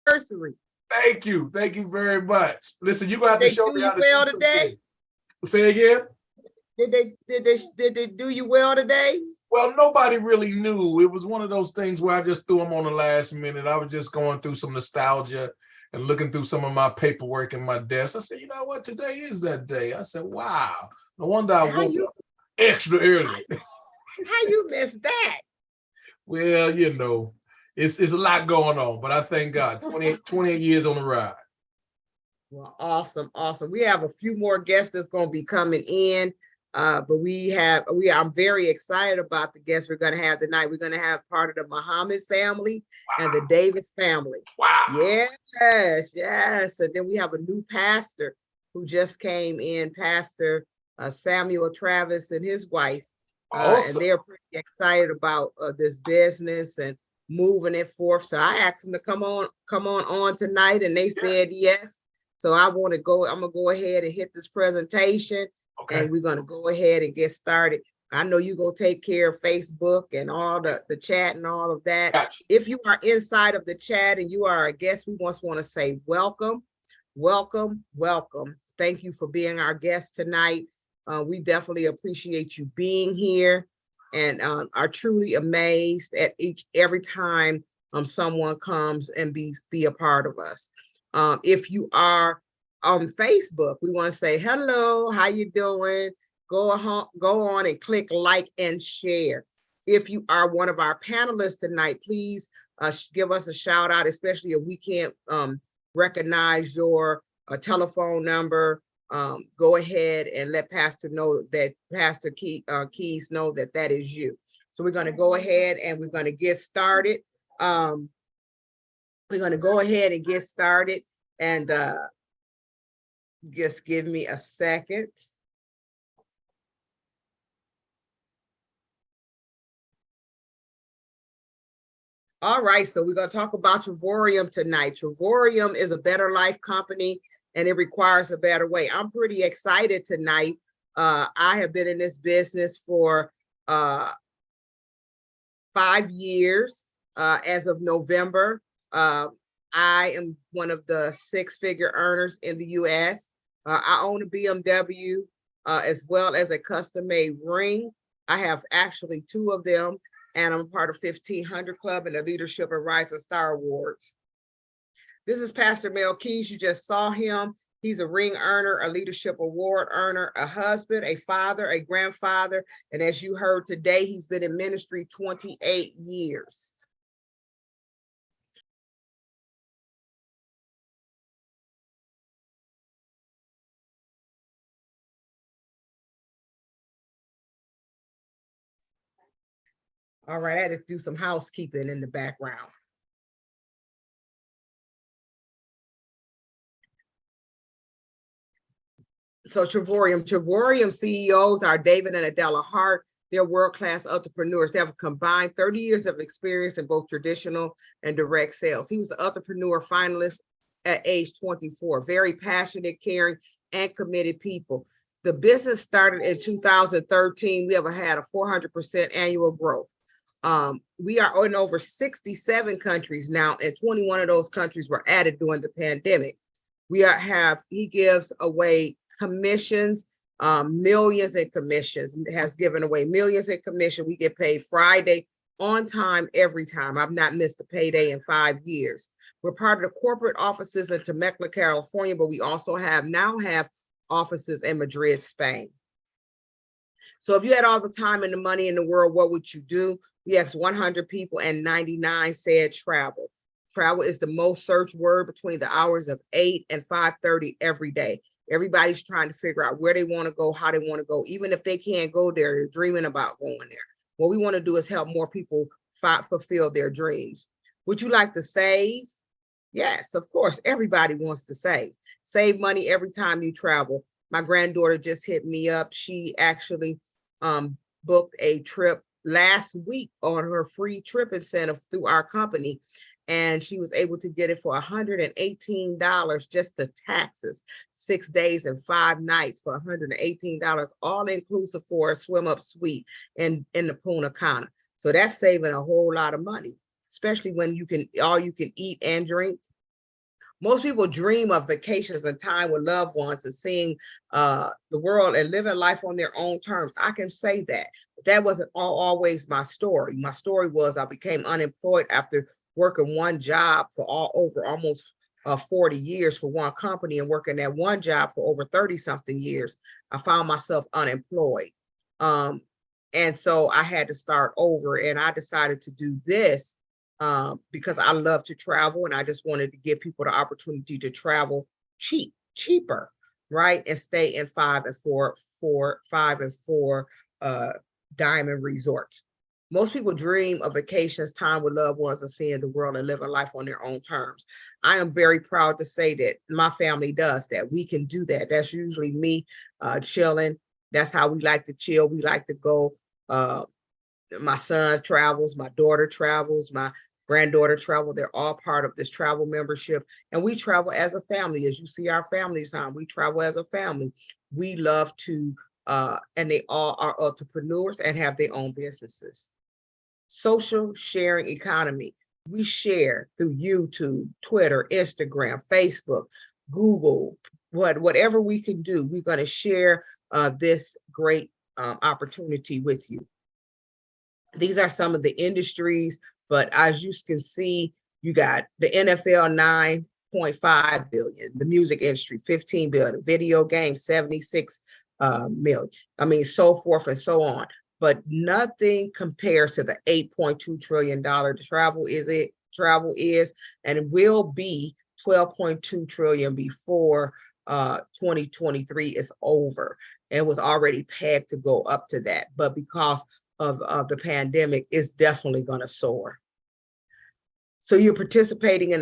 anniversary. Thank you. Thank you very much. Listen, you're gonna have to They show do me you how to well do some today? things. Say again? Did they do you well today? Well, nobody really knew. It was one of those things where I just threw them on the last minute. I was just going through some nostalgia and looking through some of my paperwork in my desk. I said, you know what? Today is that day. I said, wow. No wonder I How woke you up extra early. how you missed that? Well, you know, it's a lot going on, but I thank God. 28 years on the ride. Well, awesome, awesome. We have a few more guests that's going to be coming in, but I'm very excited about the guests we're going to have tonight. We're going to have part of the Muhammad family and the Davis family. Wow. Yes, yes. And then we have a new pastor who just came in, Pastor Samuel Travis and his wife. Awesome. And they're pretty excited about this business and moving it forth. So I asked them to come on tonight, and they said yes. So I'm gonna go ahead and hit this presentation, and we're gonna go ahead and get started. I know you go take care of Facebook and all the chat and all of that. Gotcha. If you are inside of the chat and you are a guest, we just want to say welcome, welcome, welcome. Thank you for being our guest tonight. We definitely appreciate you being here, and are truly amazed at every time someone comes and be a part of us. If you are on Facebook, we want to say hello, how you doing? Go on and click like and share. If you are one of our panelists tonight, please give us a shout out, especially if we can't recognize your telephone number. Go ahead and let Pastor know that Pastor Keys know that is you. So we're going to go ahead and we're going to get started. We're going to go ahead and get started, and just give me a second. All right, so we're going to talk about Travorium tonight. Travorium is a better life company, and it requires a better way. I'm pretty excited tonight. I have been in this business for 5 years. As of November, I am one of the 6-figure earners in the US. I own a BMW as well as a custom-made ring. I have actually 2 of them, and I'm part of 1500 Club and the Leadership and Rising Star Awards. This is Pastor Mel Keys. You just saw him. He's a ring earner, a leadership award earner, a husband, a father, a grandfather. And as you heard today, he's been in ministry 28 years. All right, I had to do some housekeeping in the background. So Travorium CEOs are David and Adela Hart. They're world-class entrepreneurs. They have a combined 30 years of experience in both traditional and direct sales. He was the entrepreneur finalist at age 24. Very passionate, caring, and committed people. The business started in 2013. We have had a 400% annual growth. We are in over 67 countries now, and 21 of those countries were added during the pandemic. He gives away commissions, millions in commissions, has given away millions in commission. We get paid Friday on time, every time. I've not missed a payday in 5 years. We're part of the corporate offices in Temecula, California, but we also now have offices in Madrid, Spain. So if you had all the time and the money in the world, what would you do? We asked 100 people and 99 said travel. Travel is the most searched word between the hours of 8 and 5:30 every day. Everybody's trying to figure out where they want to go, how they want to go. Even if they can't go there, they're dreaming about going there. What we want to do is help more people fulfill their dreams. Would you like to save? Yes, of course. Everybody wants to save. Save money every time you travel. My granddaughter just hit me up. She actually booked a trip last week on her free trip incentive through our company. And she was able to get it for $118 just to taxes, 6 days and 5 nights for $118, all inclusive for a swim up suite in the Punta Cana. So that's saving a whole lot of money, especially when you can eat and drink Most people dream of vacations and time with loved ones and seeing the world and living life on their own terms. I can say that. But that wasn't always my story. My story was I became unemployed after working one job for over almost 40 years for one company and working at one job for over 30 something years. I found myself unemployed. And so I had to start over, and I decided to do this because I love to travel and I just wanted to give people the opportunity to travel cheaper, right? And stay in 5 and 4 diamond resorts. Most people dream of vacations, time with loved ones, and seeing the world and living life on their own terms. I am very proud to say that my family does that. We can do that. That's usually me chilling. That's how we like to chill. We like to go. My son travels, my daughter travels, my granddaughter travel. They're all part of this travel membership. And we travel as a family. As you see our families time, we travel as a family. We love to, and they all are entrepreneurs and have their own businesses. Social sharing economy. We share through YouTube, Twitter, Instagram, Facebook, Google, whatever we can do. We're going to share this great opportunity with you. These are some of the industries, but as you can see, you got the NFL 9.5 billion, the music industry 15 billion, video games 76 million. I mean, so forth and so on. But nothing compares to the $8.2 trillion travel is, and it will be 12.2 trillion before 2023 is over. It was already pegged to go up to that, but because of the pandemic, it's definitely going to soar. So you're participating in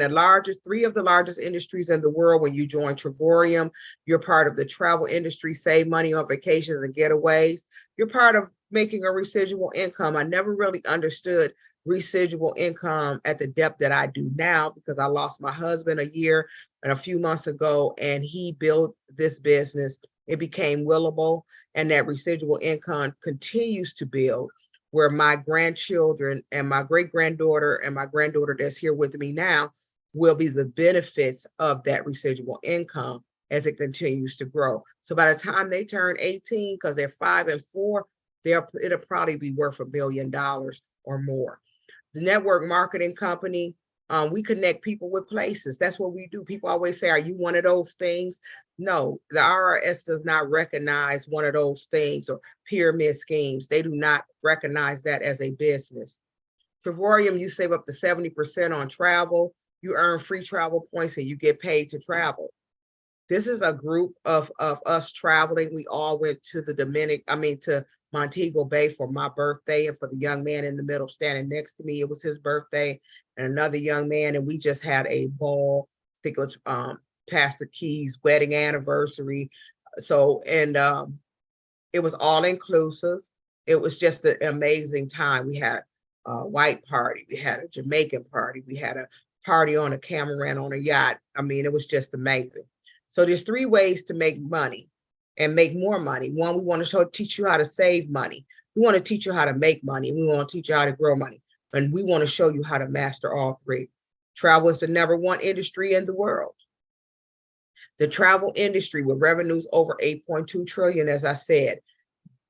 three of the largest industries in the world when you join Travorium. You're part of the travel industry, save money on vacations and getaways. You're part of making a residual income. I never really understood residual income at the depth that I do now, because I lost my husband a year and a few months ago, and he built this business. It became willable, and that residual income continues to build, where my grandchildren and my great-granddaughter and my granddaughter that's here with me now will be the benefits of that residual income as it continues to grow. So by the time they turn 18, because they're 5 and 4, it'll probably be worth $1 million or more. The network marketing company, we connect people with places. That's what we do. People always say, are you one of those things? No, the IRS does not recognize one of those things or pyramid schemes. They do not recognize that as a business. Travorium, you save up to 70% on travel. You earn free travel points and you get paid to travel. This is a group of us traveling. We all went to to Montego Bay for my birthday, and for the young man in the middle standing next to me, it was his birthday, and another young man, and we just had a ball. I think it was Pastor Key's wedding anniversary. So, and it was all inclusive. It was just an amazing time. We had a white party, we had a Jamaican party, we had a party on a catamaran on a yacht. I mean, it was just amazing. So there's 3 ways to make money and make more money. One, we want to teach you how to save money. We want to teach you how to make money. And we want to teach you how to grow money. And we want to show you how to master all 3. Travel is the #1 industry in the world. The travel industry with revenues over 8.2 trillion, as I said.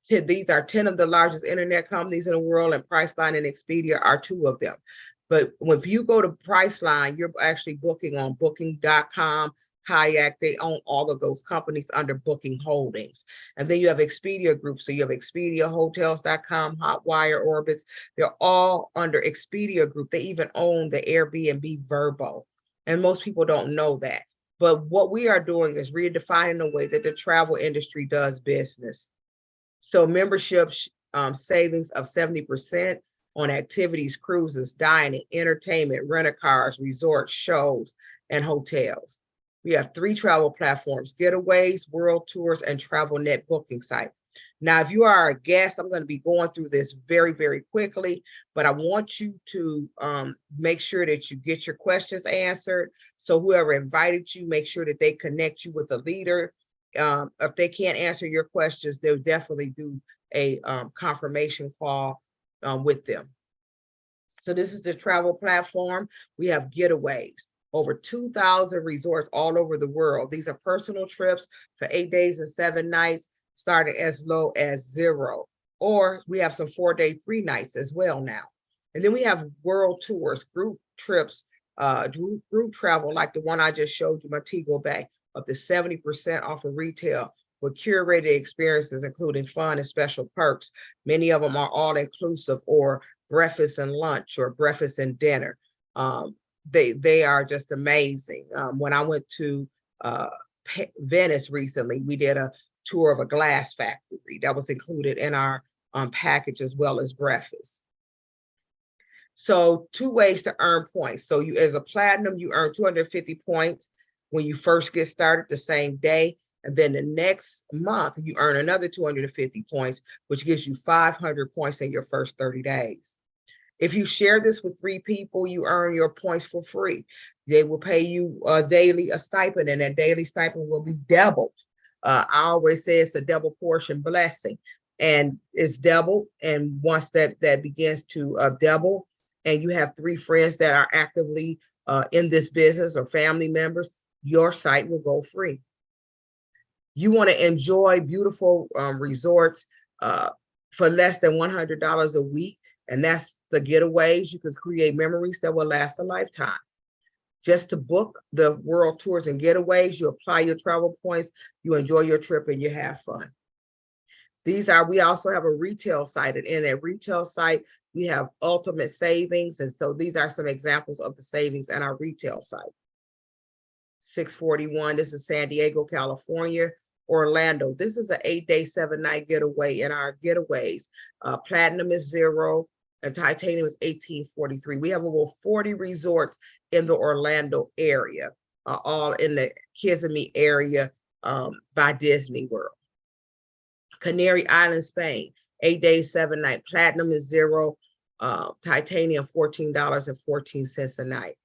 These are 10 of the largest internet companies in the world, and Priceline and Expedia are 2 of them. But when you go to Priceline, you're actually booking on booking.com, Kayak. They own all of those companies under Booking Holdings. And then you have Expedia Group. So you have Expedia, Hotels.com, Hotwire, Orbitz. They're all under Expedia Group. They even own the Airbnb Vrbo. And most people don't know that. But what we are doing is redefining the way that the travel industry does business. So membership savings of 70% on activities, cruises, dining, entertainment, rent-a-cars, resorts, shows, and hotels. We have 3 travel platforms: Getaways, World Tours, and TravelNet booking site. Now, if you are a guest, I'm going to be going through this very, very quickly, but I want you to make sure that you get your questions answered. So whoever invited you, make sure that they connect you with a leader. If they can't answer your questions, they'll definitely do a confirmation call with them. So this is the travel platform. We have Getaways. over 2,000 resorts all over the world. These are personal trips for 8 days and 7 nights, starting as low as $0. Or we have some 4-day, 3 nights as well now. And then we have world tours, group trips, group travel, like the one I just showed you, Montego Bay, up to 70% off of retail with curated experiences, including fun and special perks. Many of them are all inclusive, or breakfast and lunch, or breakfast and dinner. They are just amazing. When I went to Venice recently, we did a tour of a glass factory that was included in our package, as well as breakfast. So 2 ways to earn points. So you, as a platinum, you earn 250 points when you first get started the same day. And then the next month, you earn another 250 points, which gives you 500 points in your first 30 days. If you share this with 3 people, you earn your points for free. They will pay you daily a stipend, and that daily stipend will be doubled. I always say it's a double portion blessing, and it's doubled. And once that begins to double, and you have 3 friends that are actively in this business, or family members, your site will go free. You want to enjoy beautiful resorts for less than $100 a week, and that's the getaways. You can create memories that will last a lifetime. Just to book the world tours and getaways, you apply your travel points, you enjoy your trip, and you have fun. We also have a retail site, and in that retail site, we have ultimate savings. And so these are some examples of the savings in our retail site. 641, this is San Diego, California. Orlando, this is an 8-day, 7-night getaway in our getaways. Platinum is $0, and titanium is $18.43. We have over 40 resorts in the Orlando area, all in the Kissimmee area by Disney World. Canary Island, Spain, 8 days, 7 nights. Platinum is $0, titanium $14.14 a night.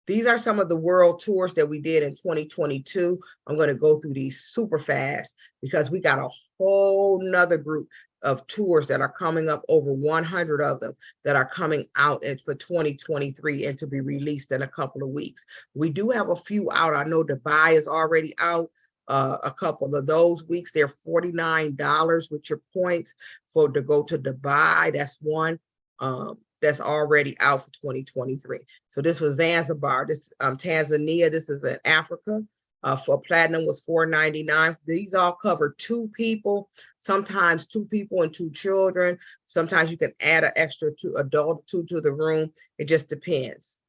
These are some of the world tours that we did in 2022. I'm going to go through these super fast because we got a whole nother group of tours that are coming up, over 100 of them that are coming out for 2023 and to be released in a couple of weeks. We do have a few out. I know Dubai is already out. A couple of those weeks, they're $49 with your points to go to Dubai. That's one. That's already out for 2023. So this was Zanzibar, this Tanzania, this is in Africa. For platinum was $4.99. These all cover 2 people, sometimes 2 people and 2 children. Sometimes you can add an extra 2 adult to the room. It just depends.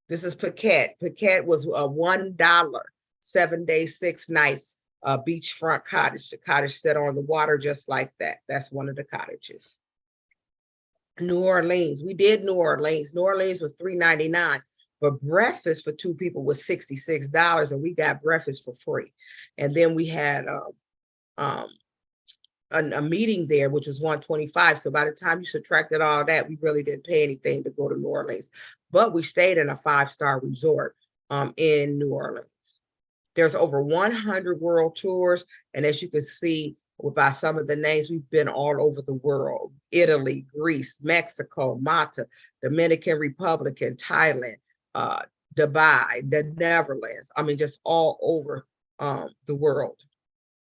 This is Phuket. Phuket was $1, 7 days, 6 nights, beachfront cottage. The cottage set on the water just like that. That's one of the cottages. New Orleans, we did New Orleans. New Orleans was $3.99, but breakfast for 2 people was $66, and we got breakfast for free. And then we had a meeting there, which was $125. So by the time you subtracted all that, we really didn't pay anything to go to New Orleans, but we stayed in a 5-star resort in New Orleans. There's over 100 world tours, and as you can see, by some of the names, we've been all over the world: Italy, Greece, Mexico, Malta, Dominican Republic, and Thailand, Dubai, the Netherlands. I mean, just all over the world.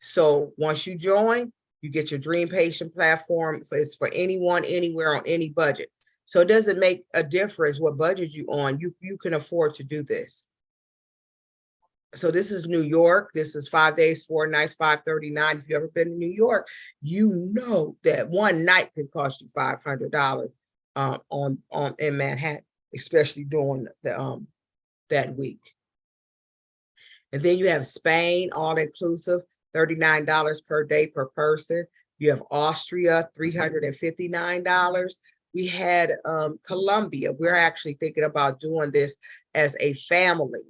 So once you join, you get your Dream Patient platform. It's for anyone, anywhere, on any budget. So it doesn't make a difference what budget you're on. You can afford to do this. So this is New York. This is 5 days, 4 nights, $539. If you've ever been to New York, you know that one night could cost you $500 in Manhattan, especially during that week. And then you have Spain, all inclusive, $39 per day per person. You have Austria, $359. We had Colombia. We're actually thinking about doing this as a family.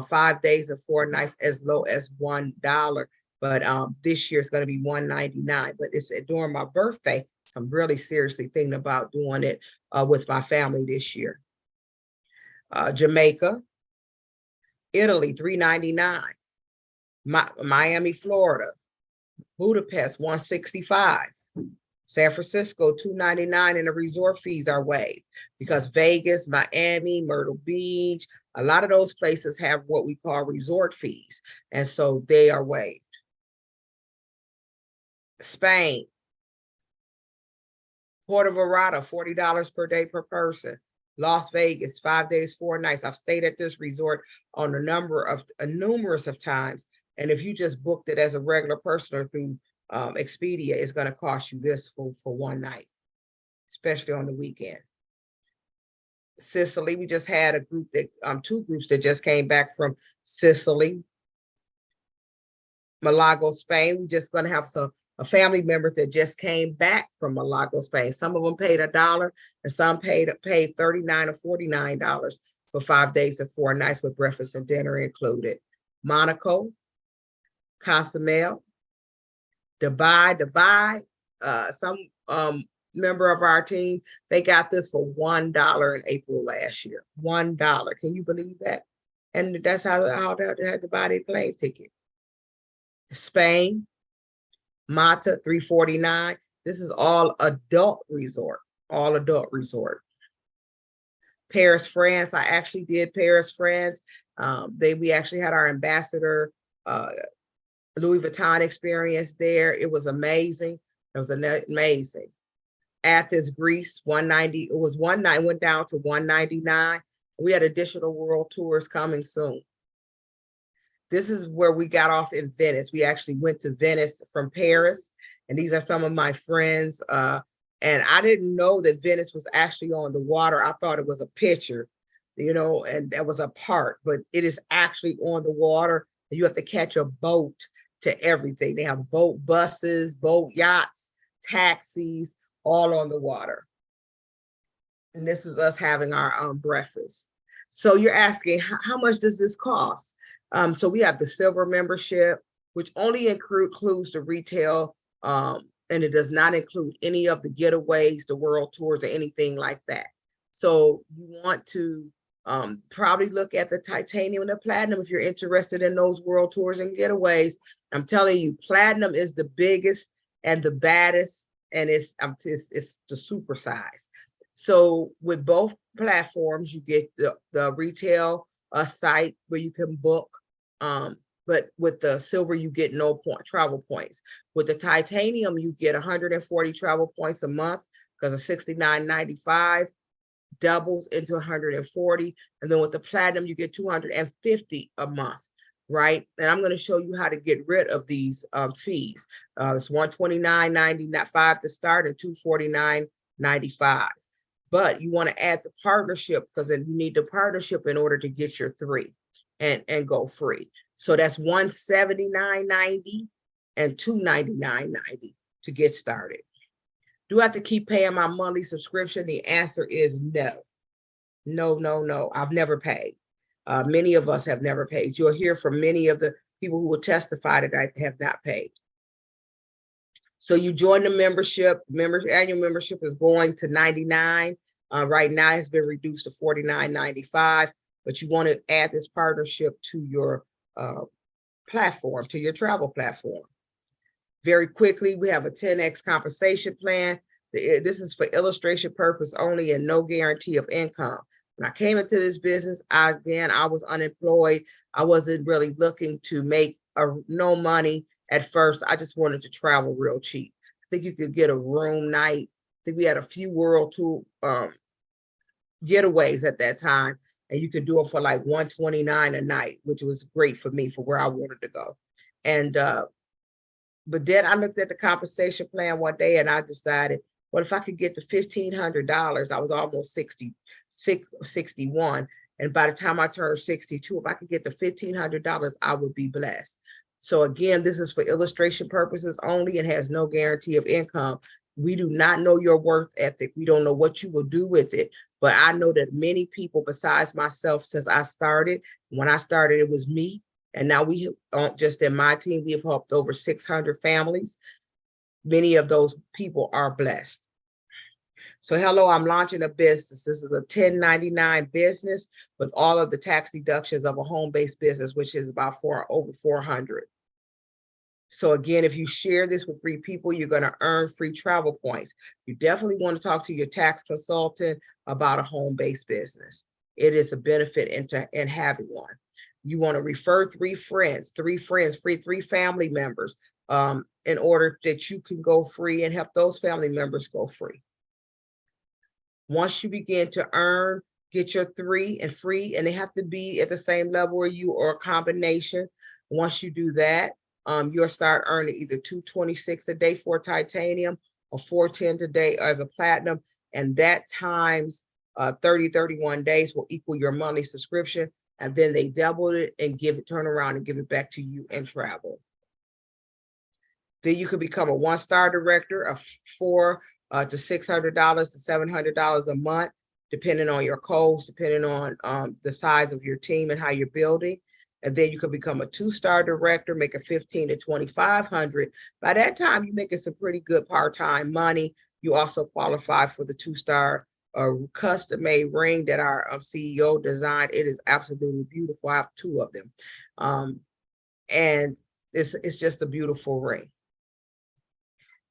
5 days and 4 nights, as low as $1. But this year it's going to be $199. But it's during my birthday. I'm really seriously thinking about doing it with my family this year. Jamaica, Italy, $399. Miami, Florida, Budapest, $165. San Francisco, $299, and the resort fees are waived because Vegas, Miami, Myrtle Beach, A lot of those places have what we call resort fees, and so they are waived. Spain, Puerto Vallarta, $40 per day per person. Las Vegas, 5 days, 4 nights. I've stayed at this resort on numerous of times. And if you just booked it as a regular person or through Expedia, it's going to cost you this for one night, especially on the weekend. Sicily, we just had a group that, 2 groups that just came back from Sicily. Malaga, Spain, we just going to have some family members that just came back from Malaga, Spain. Some of them paid $1 and some paid $39 or $49 for 5 days and 4 nights with breakfast and dinner included. Monaco, Cozumel, Dubai, some member of our team, they got this for $1 in April last year. $1. Can you believe that? And that's how they had to buy their plane ticket. Spain, Mata, $349. This is all adult resort, all adult resort. Paris, France. I actually did Paris, France. We actually had our ambassador Louis Vuitton experience there. It was amazing. It was amazing. Athens, Greece, $190. It was one night, went down to $199. We had additional world tours coming soon. This is where we got off in Venice. We actually went to Venice from Paris, and these are some of my friends. And I didn't know that Venice was actually on the water. I thought it was a picture, and that was a part, but it is actually on the water. You have to catch a boat to everything. They have boat buses, boat yachts, taxis, all on the water. And this is us having our breakfast. So you're asking, how much does this cost? So we have the silver membership, which only includes the retail, and it does not include any of the getaways, the world tours, or anything like that. So you want to probably look at the titanium and the platinum if you're interested in those world tours and getaways. I'm telling you, platinum is the biggest and the baddest, and it's the super size. So with both platforms, you get the retail site where you can book. But with the silver, you get no travel points. With the titanium, you get 140 travel points a month because of $69.95 doubles into 140. And then with the platinum, you get 250 a month, right? And I'm going to show you how to get rid of these fees. It's $129.95 to start and $249.95. But you want to add the partnership because then you need the partnership in order to get your 3 and go free. So that's $179.90 and $299.90 to get started. Do I have to keep paying my monthly subscription? The answer is no. No. I've never paid. Many of us have never paid. You'll hear from many of the people who will testify that I have not paid. So you join the membership. Annual membership is going to $99. Right now it's been reduced to $49.95, but you want to add this partnership to your platform, to your travel platform. Very quickly, we have a 10X compensation plan. This is for illustration purpose only and no guarantee of income. When I came into this business, I was unemployed. I wasn't really looking to make no money at first. I just wanted to travel real cheap. I think you could get a room night. I think we had a few world tour getaways at that time, and you could do it for like $129 a night, which was great for me for where I wanted to go. And but then I looked at the compensation plan one day and I decided, well, if I could get to $1,500, I was almost 61. And by the time I turned 62, if I could get to $1,500, I would be blessed. So again, this is for illustration purposes only and has no guarantee of income. We do not know your work ethic. We don't know what you will do with it. But I know that many people besides myself, since I started, when I started, it was me. And now we just in my team, we have helped over 600 families. Many of those people are blessed. So hello, I'm launching a business. This is a 1099 business with all of the tax deductions of a home-based business, which is about over 400. So again, if you share this with 3 people, you're going to earn free travel points. You definitely want to talk to your tax consultant about a home-based business. it is a benefit in having one. You want to refer three friends, three family members, in order that you can go free and help those family members go free. Once you begin to earn, get your 3 and free, and they have to be at the same level where you, or a combination. Once you do that, you'll start earning either $226 a day for titanium or $410 a day as a platinum, and that times 31 days will equal your monthly subscription, and then they double it and turn around and give it back to you and travel. Then you can become a 1-star director of $400 to $600 to $700 a month, depending on your codes, depending on the size of your team and how you're building. And then you could become a 2-star director, make it $1,500 to $2,500. By that time, you're making some pretty good part-time money. You also qualify for the 2-star custom-made ring that our CEO designed. It is absolutely beautiful. I have 2 of them, and it's just a beautiful ring.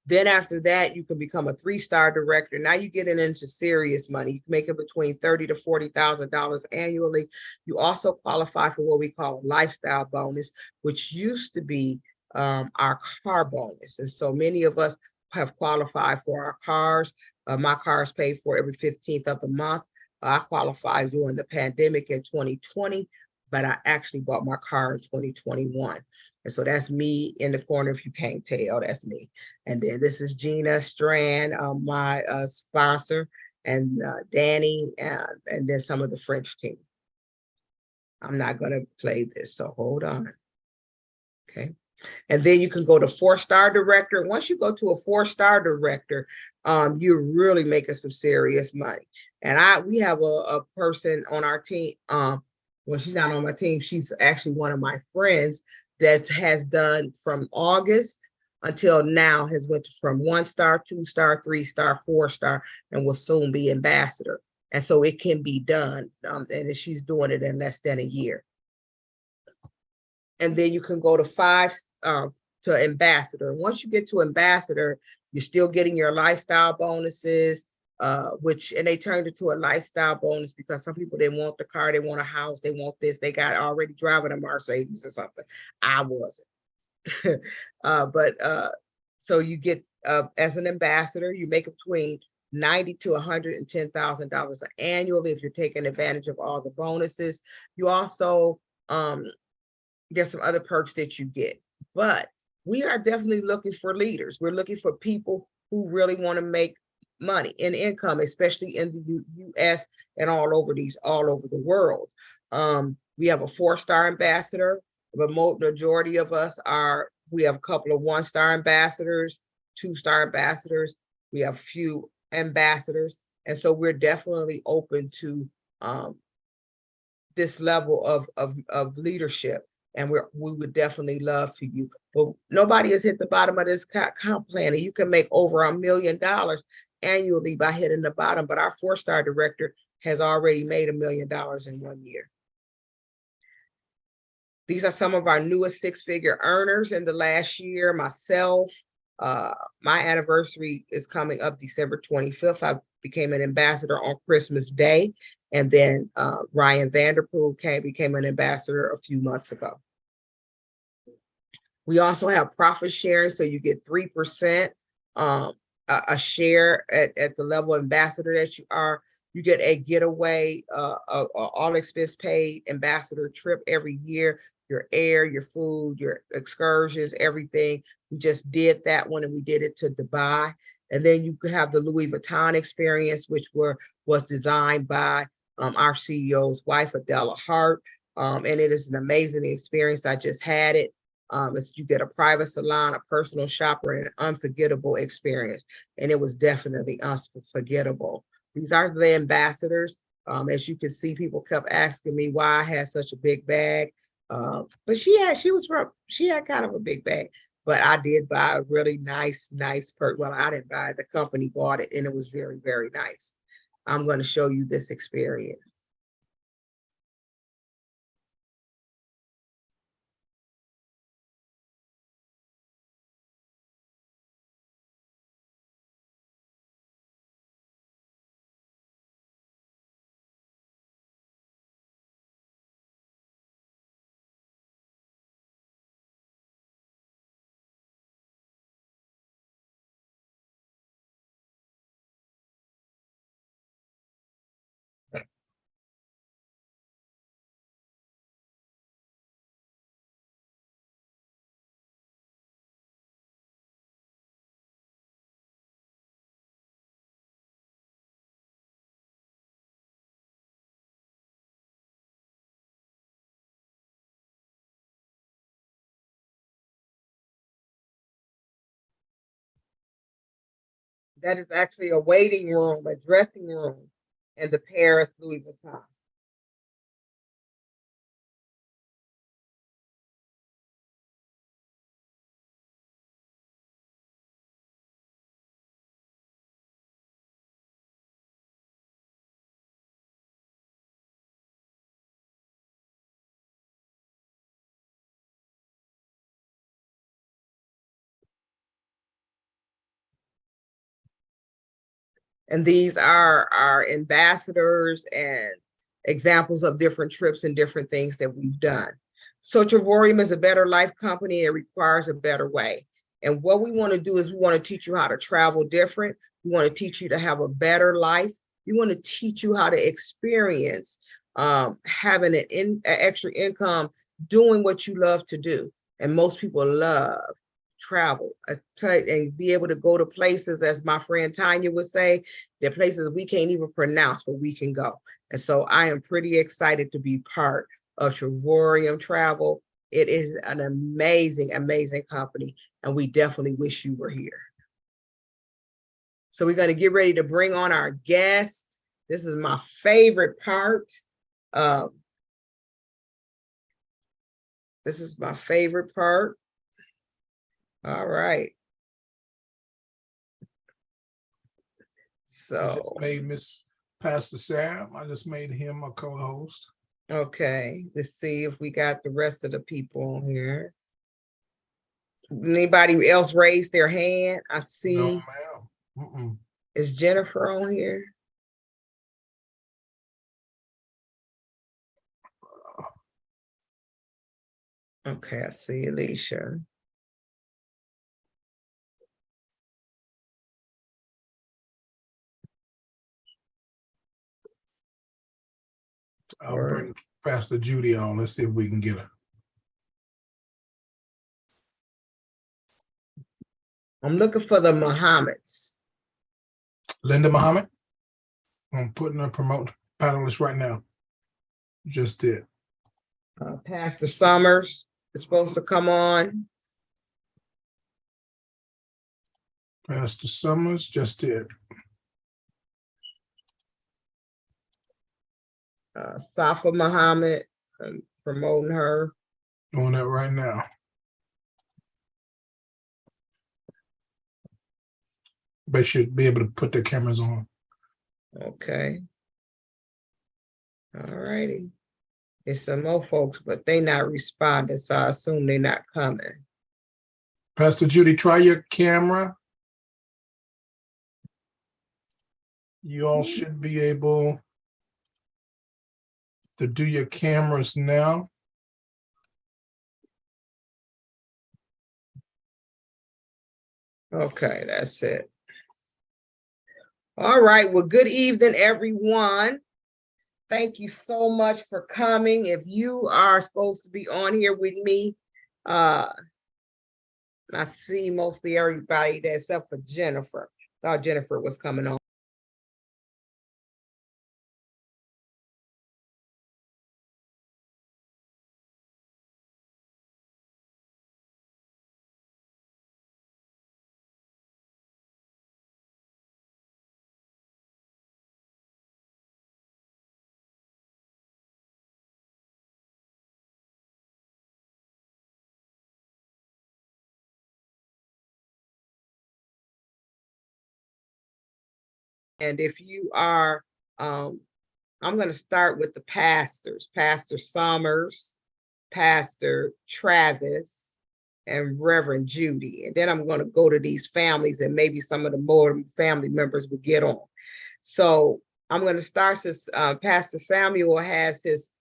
Then after that, you can become a 3-star director. Now you're getting into serious money. You can make it between $30,000 to $40,000 annually. You also qualify for what we call a lifestyle bonus, which used to be our car bonus. And so many of us have qualified for our cars. My car is paid for every 15th of the month. I qualified during the pandemic in 2020, but I actually bought my car in 2021. And so that's me in the corner. If you can't tell, that's me. And then this is Gina Strand, my sponsor, and Danny, and then some of the French team. I'm not going to play this, so hold on. Okay. And then you can go to 4-star director. Once you go to a 4-star director, you're really making some serious money. And we have a person on our team. Well, she's not on my team. She's actually one of my friends that has done from August until now, has went from 1-star, 2-star, 3-star, 4-star, and will soon be ambassador. And so it can be done. And she's doing it in less than a year. And then you can go to 5 to ambassador. Once you get to ambassador, you're still getting your lifestyle bonuses, and they turned it to a lifestyle bonus because some people didn't want the car, they want a house, they want this, they got already driving a Mercedes or something. I wasn't. So you get, as an ambassador, you make between $90,000 to $110,000 annually if you're taking advantage of all the bonuses. You also, there's some other perks that you get, but we are definitely looking for leaders. We're looking for people who really want to make money and income, especially in the US and all over the world. We have a 4-star ambassador. The majority of us we have a couple of 1-star ambassadors, 2-star ambassadors. We have a few ambassadors. And so we're definitely open to this level of leadership. And we would definitely love for you. But nobody has hit the bottom of this comp plan. And you can make over $1 million annually by hitting the bottom. But our 4-star director has already made $1 million in 1 year. These are some of our newest 6-figure earners in the last year. Myself, my anniversary is coming up December 25th. I became an ambassador on Christmas Day. And then Ryan Vanderpool became an ambassador a few months ago. We also have profit sharing, so you get 3% a share at the level ambassador that you are. You get a getaway, all expense paid ambassador trip every year. Your air, your food, your excursions, everything. We just did that one, and we did it to Dubai. And then you could have the Louis Vuitton experience, which was designed by our CEO's wife, Adela Hart. And it is an amazing experience. I just had it. You get a private salon, a personal shopper, and an unforgettable experience. And it was definitely unforgettable. These are the ambassadors. As you can see, people kept asking me why I had such a big bag. But she had kind of a big bag. But I did buy a really nice perk. Well, I didn't buy it. The company bought it, and it was very, very nice. I'm going to show you this experience. That is actually a waiting room, a dressing room in the Paris Louis Vuitton. And these are our ambassadors and examples of different trips and different things that we've done. So Travorium is a better life company. It requires a better way. And what we want to do is we want to teach you how to travel different. We want to teach you to have a better life. We want to teach you how to experience having an extra income, doing what you love to do. And most people love travel and be able to go to places, as my friend Tanya would say, they're places we can't even pronounce, but we can go. And so I am pretty excited to be part of Travorium Travel. It is an amazing, amazing company, and we definitely wish you were here. So we're going to get ready to bring on our guests. This is my favorite part. This is my favorite part. All right. So I just made Miss Pastor Sam. I just made him a co-host. Okay, let's see if we got the rest of the people on here. Anybody else raise their hand? I see. No, ma'am. Is Jennifer on here? Okay, I see Alicia. I'll bring Pastor Judy on. Let's see if we can get her. I'm looking for the Muhammads. Linda Muhammad. I'm putting her promote panelist right now. Just did. Pastor Summers is supposed to come on. Pastor Summers just did. Safa Muhammad, I'm promoting her. Doing that right now. They should be able to put their cameras on. Okay. All righty. It's some more folks, but they not responding, so I assume they're not coming. Pastor Judy, try your camera. You all should be able to do your cameras now. Okay, that's it. All right, well, good evening, everyone. Thank you so much for coming. If you are supposed to be on here with me, I see mostly everybody there except for Jennifer. Thought Jennifer was coming on. And if you are, I'm going to start with the pastors, Pastor Summers, Pastor Travis, and Reverend Judy. And then I'm going to go to these families, and maybe some of the more family members will get on. So I'm going to start since Pastor Samuel has his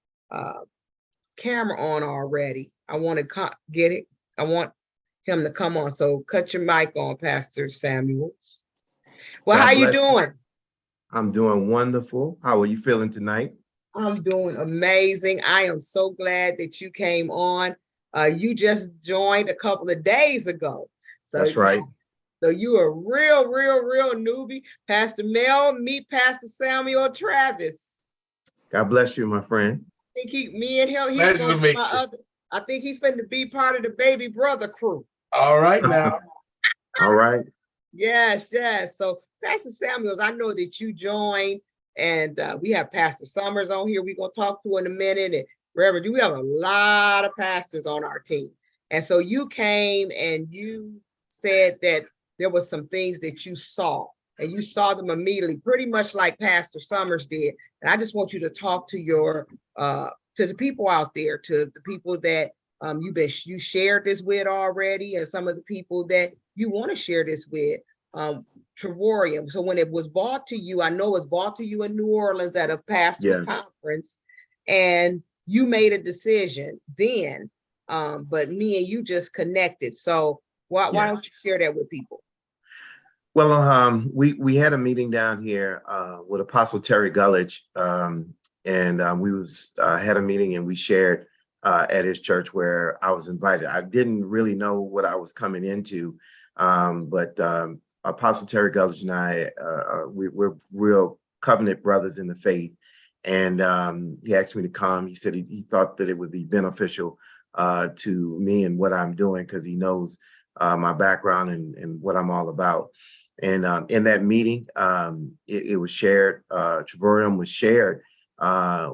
camera on already. I want to get it. I want him to come on. So cut your mic on, Pastor Samuel. Well, how you doing? I'm doing wonderful. How are you feeling tonight? I'm doing amazing. I am so glad that you came on. You just joined a couple of days ago. So that's right. So you're a real newbie. Pastor Mel, meet Pastor Samuel Travis. God bless you, my friend. I think me and him, I think he finna be part of the baby brother crew. All right now. All right. Yes. So Pastor Samuels, I know that you joined, and we have Pastor Summers on here we're going to talk to in a minute, and Reverend, we have a lot of pastors on our team. And so you came and you said that there was some things that you saw, and you saw them immediately, pretty much like Pastor Summers did. And I just want you to talk to your to the people out there, to the people that you shared this with already, and some of the people that you want to share this with. Travorium. So when it was bought to you, I know it was bought to you in New Orleans at a pastor's conference, and you made a decision then, but me and you just connected. So why don't you share that with people? Well, we had a meeting down here with Apostle Terry Gullidge, and we had a meeting, and we shared at his church where I was invited. I didn't really know what I was coming into, but Apostle Terry Gullidge and I, we're real covenant brothers in the faith. And he asked me to come. He said he thought that it would be beneficial to me and what I'm doing, because he knows my background and what I'm all about. And in that meeting, it was shared, Travorium was shared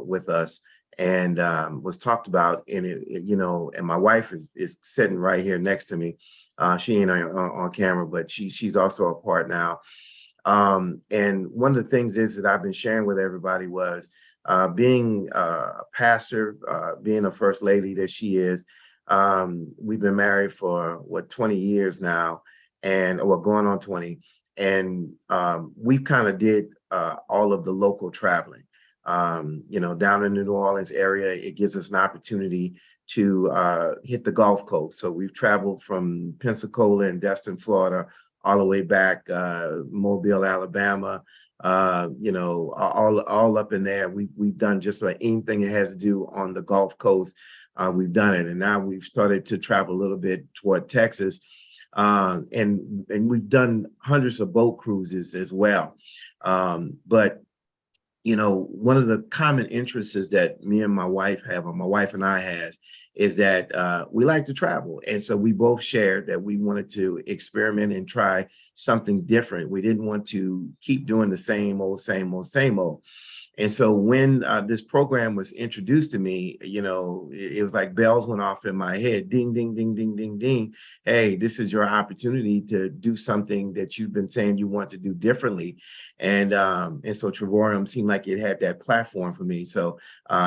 with us, and was talked about. And and my wife is sitting right here next to me. She ain't on camera, but she's also a part now. And one of the things is that I've been sharing with everybody was being a pastor, being a first lady that she is. We've been married for 20 years now, and going on 20. And we kind of did all of the local traveling. Down in the New Orleans area, it gives us an opportunity to hit the Gulf Coast. So we've traveled from Pensacola and Destin, Florida, all the way back, Mobile, Alabama, all up in there. We've done just about anything that has to do on the Gulf Coast. We've done it. And now we've started to travel a little bit toward Texas. And we've done hundreds of boat cruises as well. But one of the common interests is that me and my wife have, or my wife and I has, is that we like to travel. And so we both shared that we wanted to experiment and try something different. We didn't want to keep doing the same old. And so when this program was introduced to me, it was like bells went off in my head. Ding, ding, ding, ding, ding, ding. Hey, this is your opportunity to do something that you've been saying you want to do differently. And so Travorium seemed like it had that platform for me. So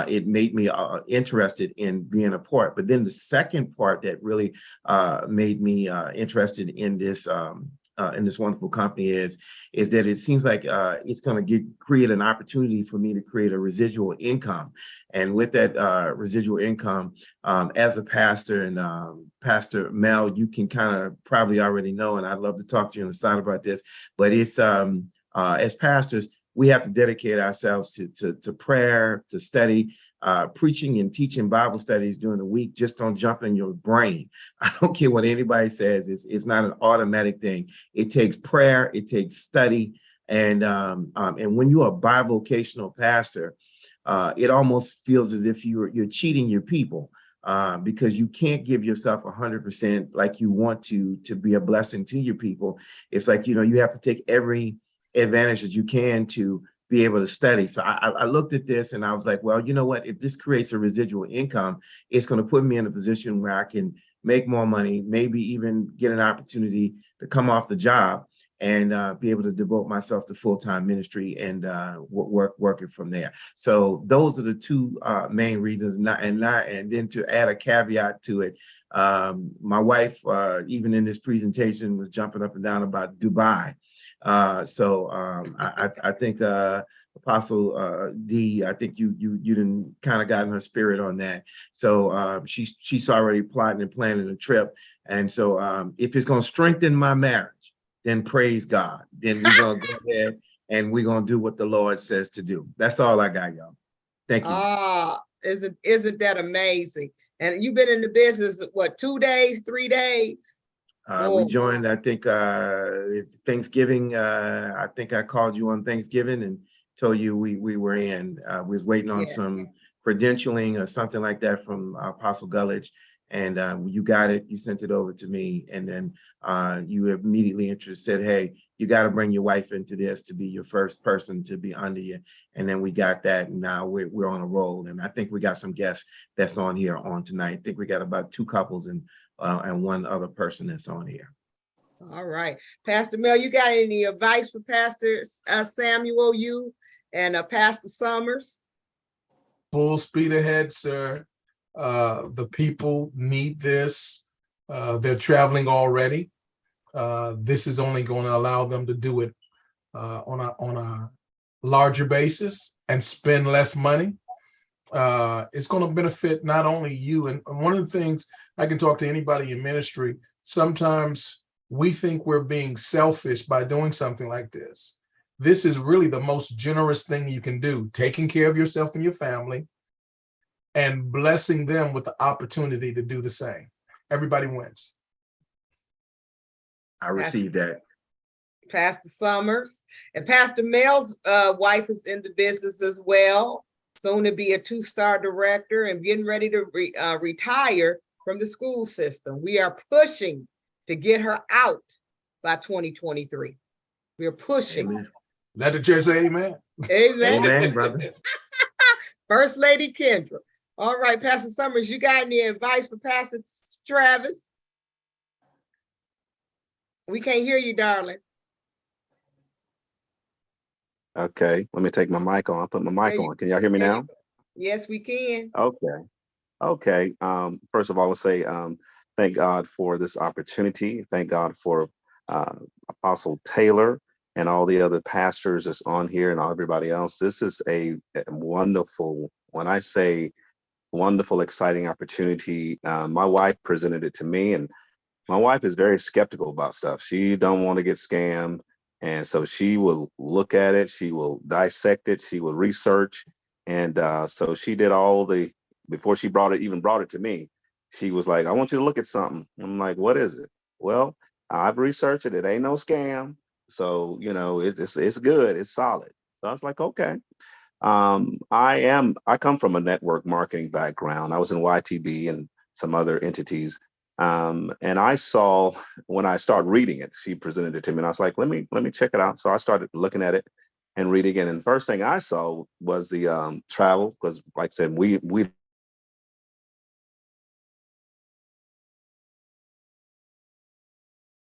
it made me interested in being a part. But then the second part that really made me interested in this wonderful company is that it seems like it's going to create an opportunity for me to create a residual income. And with that residual income, as a pastor, and Pastor Mel, you can kind of probably already know, and I'd love to talk to you on the side about this, but it's as pastors, we have to dedicate ourselves to prayer, to study. Preaching and teaching Bible studies during the week just don't jump in your brain. I don't care what anybody says. It's not an automatic thing. It takes prayer. It takes study. And when you're a bivocational pastor, it almost feels as if you're cheating your people, because you can't give yourself 100% like you want to be a blessing to your people. It's like, you have to take every advantage that you can to be able to study. So I looked at this and I was like, well, you know what? If this creates a residual income, it's going to put me in a position where I can make more money, maybe even get an opportunity to come off the job and be able to devote myself to full-time ministry and working from there. So those are the two main reasons. And then to add a caveat to it, my wife, even in this presentation, was jumping up and down about Dubai. So I think Apostle D, I think you didn't kind of got in her spirit on that. So she's already plotting and planning a trip. And so if it's going to strengthen my marriage, then praise God. Then we're going to go ahead and we're going to do what the Lord says to do. That's all I got, y'all. Thank you. Isn't that amazing? And you've been in the business, what, 2 days, 3 days? We joined, I think, Thanksgiving. I think I called you on Thanksgiving and told you we were in. We was waiting on some credentialing or something like that from Apostle Gullidge. And you got it, you sent it over to me. And then you immediately said, hey, you got to bring your wife into this to be your first person to be under you. And then we got that, and now we're on a roll. And I think we got some guests that's on here on tonight. I think we got about 2 couples and one other person that's on here. All right, Pastor Mel, you got any advice for Pastor Samuel, you and Pastor Summers? Full speed ahead, sir. The people need this. They're traveling already. This is only going to allow them to do it on a larger basis and spend less money. It's going to benefit not only you. And one of the things, I can talk to anybody in ministry, sometimes we think we're being selfish by doing something like this. This is really the most generous thing you can do, taking care of yourself and your family and blessing them with the opportunity to do the same. Everybody wins. I received that. Pastor Summers. And Pastor Mel's wife is in the business as well, soon to be a 2-star director and getting ready to retire from the school system. We are pushing to get her out by 2023. We're pushing. Amen. Let the church say amen. Amen. Amen, brother. First Lady Kendra. All right, Pastor Summers, you got any advice for Pastor Travis? We can't hear you, darling. Okay, let me take my mic on. Put my mic on. Can y'all hear me now? Yes, we can. Okay. First of all, I would say thank God for this opportunity. Thank God for Apostle Taylor and all the other pastors that's on here and everybody else. This is a wonderful, when I say wonderful, exciting opportunity. My wife presented it to me, and my wife is very skeptical about stuff. She don't want to get scammed. And so she will look at it, she will dissect it, she will research. And so she did before she brought it to me, she was like, I want you to look at something. I'm like, what is it? Well, I've researched it. It ain't no scam. So, it's good. It's solid. So I was like, okay. I come from a network marketing background. I was in YTB and some other entities. And I saw, when I started reading it, she presented it to me and I was like, let me check it out. So I started looking at it and reading it. And first thing I saw was the travel, because like I said, we